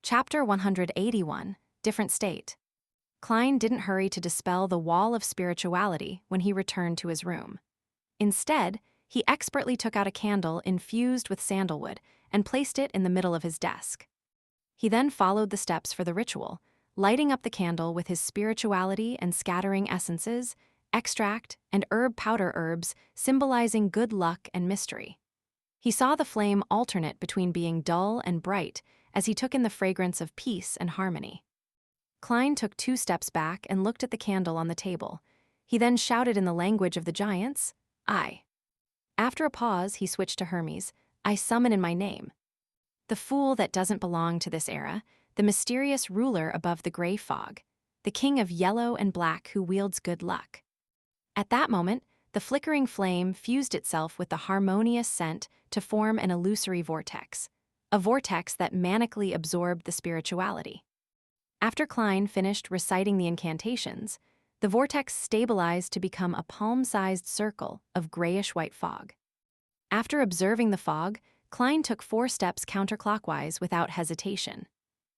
Chapter 181, Different State. Klein didn't hurry to dispel the wall of spirituality when he returned to his room. Instead, he expertly took out a candle infused with sandalwood and placed it in the middle of his desk. He then followed the steps for the ritual, lighting up the candle with his spirituality and scattering essences, extract, and herb powder herbs symbolizing good luck and mystery. He saw the flame alternate between being dull and bright as he took in the fragrance of peace and harmony. Klein took 2 steps back and looked at the candle on the table. He then shouted in the language of the giants, "I." After a pause, he switched to Hermes, "I summon in my name." The fool that doesn't belong to this era, the mysterious ruler above the gray fog, the king of yellow and black who wields good luck. At that moment, the flickering flame fused itself with the harmonious scent to form an illusory vortex, a vortex that manically absorbed the spirituality. After Klein finished reciting the incantations, the vortex stabilized to become a palm-sized circle of grayish-white fog. After observing the fog, Klein took 4 steps counterclockwise without hesitation.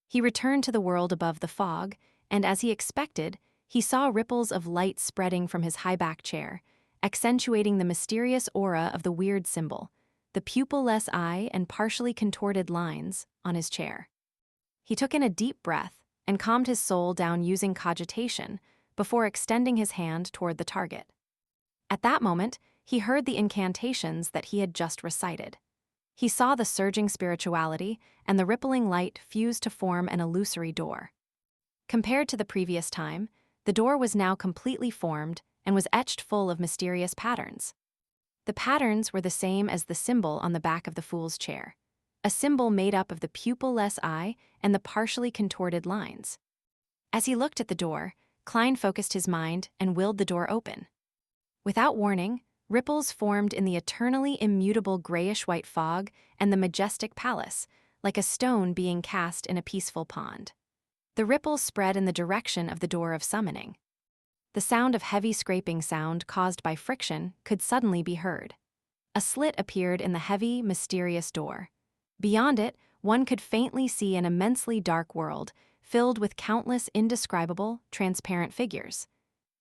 He returned to the world above the fog, and as he expected, he saw ripples of light spreading from his high-back chair, accentuating the mysterious aura of the weird symbol, the pupil-less eye and partially contorted lines, on his chair. He took in a deep breath and calmed his soul down using cogitation before extending his hand toward the target. At that moment, he heard the incantations that he had just recited. He saw the surging spirituality and the rippling light fuse to form an illusory door. Compared to the previous time, the door was now completely formed and was etched full of mysterious patterns. The patterns were the same as the symbol on the back of the fool's chair, a symbol made up of the pupil-less eye and the partially contorted lines. As he looked at the door, Klein focused his mind and willed the door open. Without warning, ripples formed in the eternally immutable grayish-white fog and the majestic palace, like a stone being cast in a peaceful pond. The ripples spread in the direction of the door of summoning. The sound of heavy scraping sound caused by friction could suddenly be heard. A slit appeared in the heavy, mysterious door. Beyond it, one could faintly see an immensely dark world, filled with countless indescribable, transparent figures.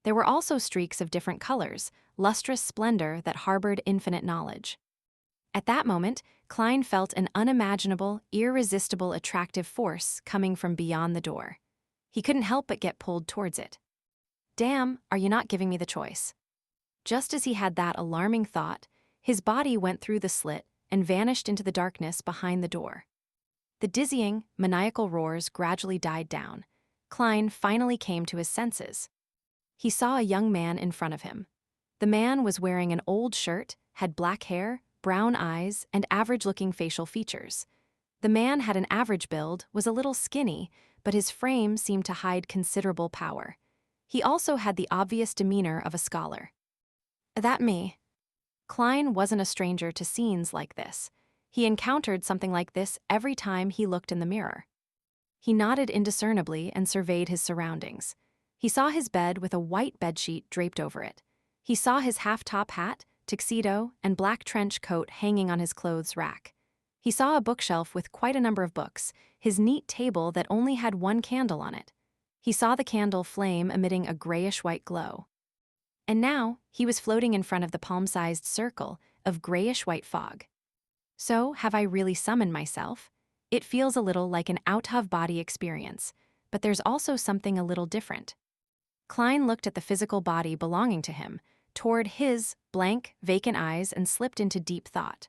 There were also streaks of different colors, lustrous splendor that harbored infinite knowledge. At that moment, Klein felt an unimaginable, irresistible attractive force coming from beyond the door. He couldn't help but get pulled towards it. "Damn, are you not giving me the choice?" Just as he had that alarming thought, his body went through the slit and vanished into the darkness behind the door. The dizzying, maniacal roars gradually died down. Klein finally came to his senses. He saw a young man in front of him. The man was wearing an old shirt, had black hair, brown eyes, and average-looking facial features. The man had an average build, was a little skinny, but his frame seemed to hide considerable power. He also had the obvious demeanor of a scholar. "That me?" Klein wasn't a stranger to scenes like this. He encountered something like this every time he looked in the mirror. He nodded indiscernibly and surveyed his surroundings. He saw his bed with a white bedsheet draped over it. He saw his half-top hat, tuxedo, and black trench coat hanging on his clothes rack. He saw a bookshelf with quite a number of books, his neat table that only had 1 candle on it. He saw the candle flame emitting a grayish-white glow. And now, he was floating in front of the palm-sized circle of grayish-white fog. So, have I really summoned myself? It feels a little like an out-of-body experience, but there's also something a little different. Klein looked at the physical body belonging to him, toward his blank, vacant eyes, and slipped into deep thought.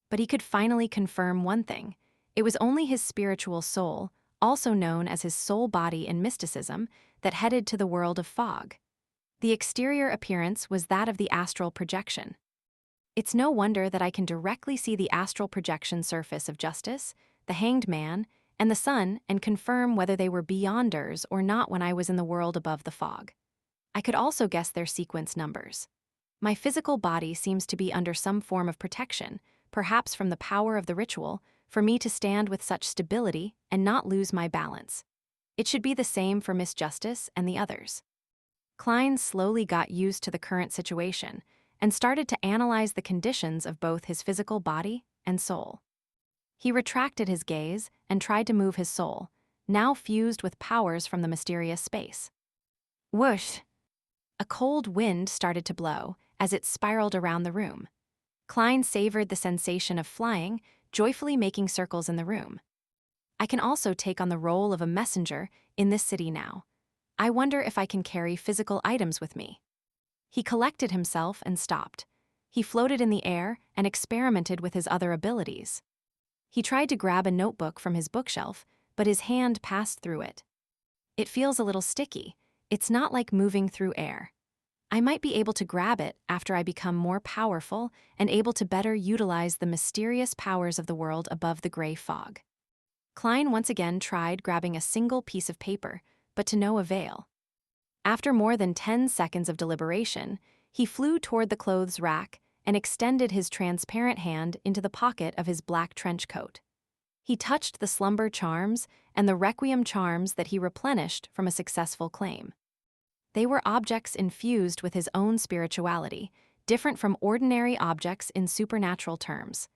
But he could finally confirm one thing. It was only his spiritual soul, also known as his soul body in mysticism, that headed to the world of fog. The exterior appearance was that of the astral projection. It's no wonder that I can directly see the astral projection surface of Justice, the Hanged Man, and the sun and confirm whether they were beyonders or not when I was in the world above the fog. I could also guess their sequence numbers. My physical body seems to be under some form of protection, perhaps from the power of the ritual, for me to stand with such stability and not lose my balance. It should be the same for Miss Justice and the others. Klein slowly got used to the current situation and started to analyze the conditions of both his physical body and soul. He retracted his gaze and tried to move his soul, now fused with powers from the mysterious space. Whoosh! A cold wind started to blow as it spiraled around the room. Klein savored the sensation of flying, joyfully making circles in the room. I can also take on the role of a messenger in this city now. I wonder if I can carry physical items with me. He collected himself and stopped. He floated in the air and experimented with his other abilities. He tried to grab a notebook from his bookshelf, but his hand passed through it. It feels a little sticky. It's not like moving through air. I might be able to grab it after I become more powerful and able to better utilize the mysterious powers of the world above the gray fog. Klein once again tried grabbing a single piece of paper, but to no avail. After more than 10 seconds of deliberation, he flew toward the clothes rack and extended his transparent hand into the pocket of his black trench coat. He touched the slumber charms and the requiem charms that he replenished from a successful claim. They were objects infused with his own spirituality, different from ordinary objects in supernatural terms.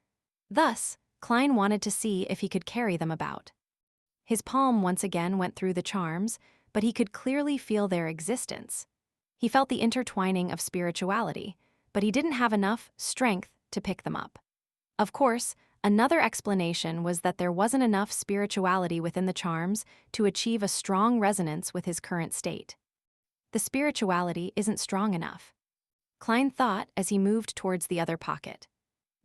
Thus, Klein wanted to see if he could carry them about. His palm once again went through the charms, but he could clearly feel their existence. He felt the intertwining of spirituality, but he didn't have enough strength to pick them up. Of course, another explanation was that there wasn't enough spirituality within the charms to achieve a strong resonance with his current state. The spirituality isn't strong enough, Klein thought as he moved towards the other pocket.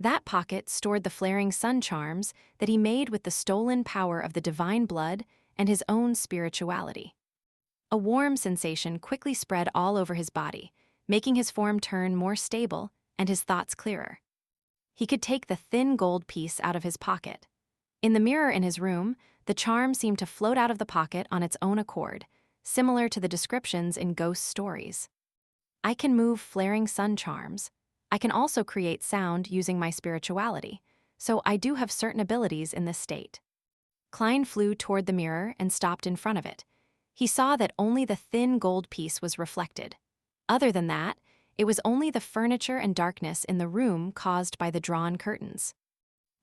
That pocket stored the flaring sun charms that he made with the stolen power of the divine blood and his own spirituality. A warm sensation quickly spread all over his body, making his form turn more stable and his thoughts clearer. He could take the thin gold piece out of his pocket. In the mirror in his room, the charm seemed to float out of the pocket on its own accord, similar to the descriptions in ghost stories. I can move flaring sun charms. I can also create sound using my spirituality, so I do have certain abilities in this state. Klein flew toward the mirror and stopped in front of it. He saw that only the thin gold piece was reflected. Other than that, it was only the furniture and darkness in the room caused by the drawn curtains.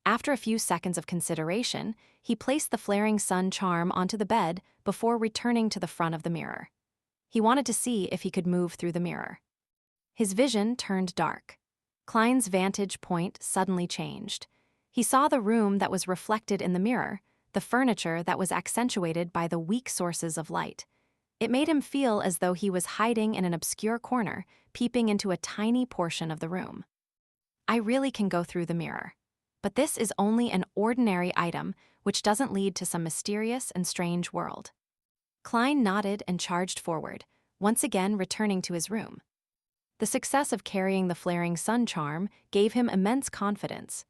After a few seconds of consideration, he placed the flaring sun charm onto the bed before returning to the front of the mirror. He wanted to see if he could move through the mirror. His vision turned dark. Klein's vantage point suddenly changed. He saw the room that was reflected in the mirror, the furniture that was accentuated by the weak sources of light. It made him feel as though he was hiding in an obscure corner, peeping into a tiny portion of the room. I really can go through the mirror. But this is only an ordinary item which doesn't lead to some mysterious and strange world. Klein nodded and charged forward, once again returning to his room. The success of carrying the flaring sun charm gave him immense confidence.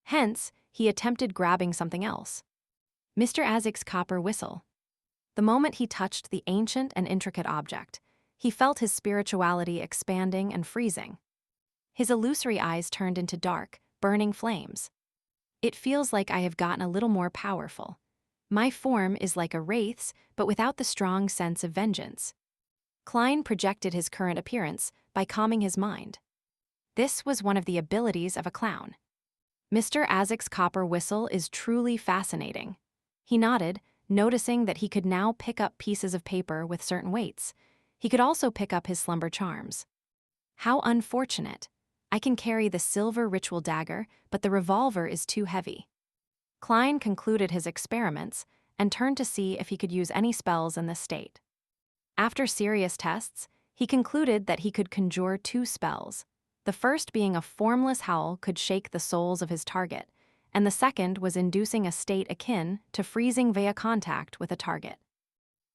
Hence, he attempted grabbing something else. Mr. Azik's copper whistle. The moment he touched the ancient and intricate object, he felt his spirituality expanding and freezing. His illusory eyes turned into dark, burning flames. It feels like I have gotten a little more powerful. My form is like a wraith's, but without the strong sense of vengeance. Klein projected his current appearance by calming his mind. This was one of the abilities of a clown. Mr. Azik's copper whistle is truly fascinating. He nodded, noticing that he could now pick up pieces of paper with certain weights. He could also pick up his slumber charms. How unfortunate. I can carry the silver ritual dagger, but the revolver is too heavy. Klein concluded his experiments and turned to see if he could use any spells in this state. After serious tests, he concluded that he could conjure 2 spells, the first being a formless howl could shake the souls of his target, and the second was inducing a state akin to freezing via contact with a target.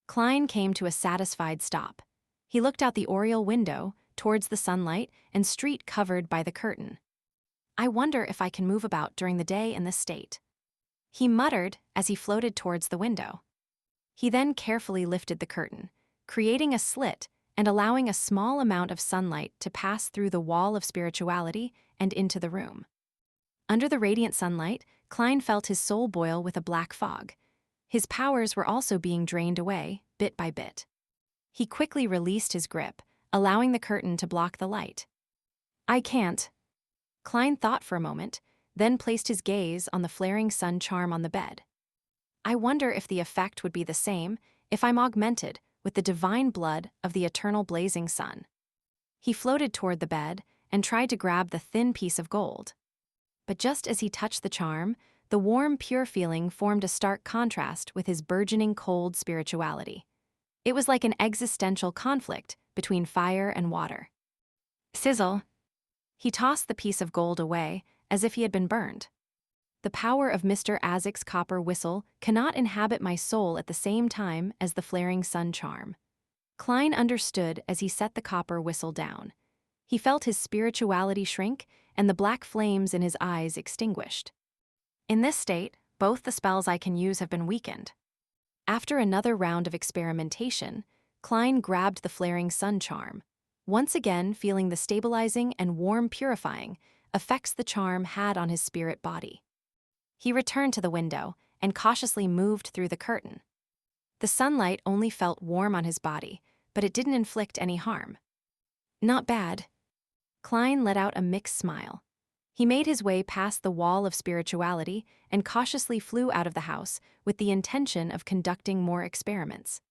Klein came to a satisfied stop. He looked out the oriel window, towards the sunlight and street covered by the curtain. I wonder if I can move about during the day in this state. He muttered as he floated towards the window. He then carefully lifted the curtain, creating a slit and allowing a small amount of sunlight to pass through the wall of spirituality and into the room. Under the radiant sunlight, Klein felt his soul boil with a black fog. His powers were also being drained away, bit by bit. He quickly released his grip, allowing the curtain to block the light. I can't. Klein thought for a moment, then placed his gaze on the flaring sun charm on the bed. I wonder if the effect would be the same if I'm augmented with the divine blood of the eternal blazing sun. He floated toward the bed and tried to grab the thin piece of gold. But just as he touched the charm, the warm, pure feeling formed a stark contrast with his burgeoning cold spirituality. It was like an existential conflict between fire and water. Sizzle! He tossed the piece of gold away as if he had been burned. The power of Mr. Azek's copper whistle cannot inhabit my soul at the same time as the flaring sun charm. Klein understood as he set the copper whistle down. He felt his spirituality shrink and the black flames in his eyes extinguished. In this state, both the spells I can use have been weakened. After another round of experimentation, Klein grabbed the flaring sun charm, once again feeling the stabilizing and warm purifying effects the charm had on his spirit body. He returned to the window and cautiously moved through the curtain. The sunlight only felt warm on his body, but it didn't inflict any harm. Not bad. Klein let out a mixed smile. He made his way past the wall of spirituality and cautiously flew out of the house with the intention of conducting more experiments.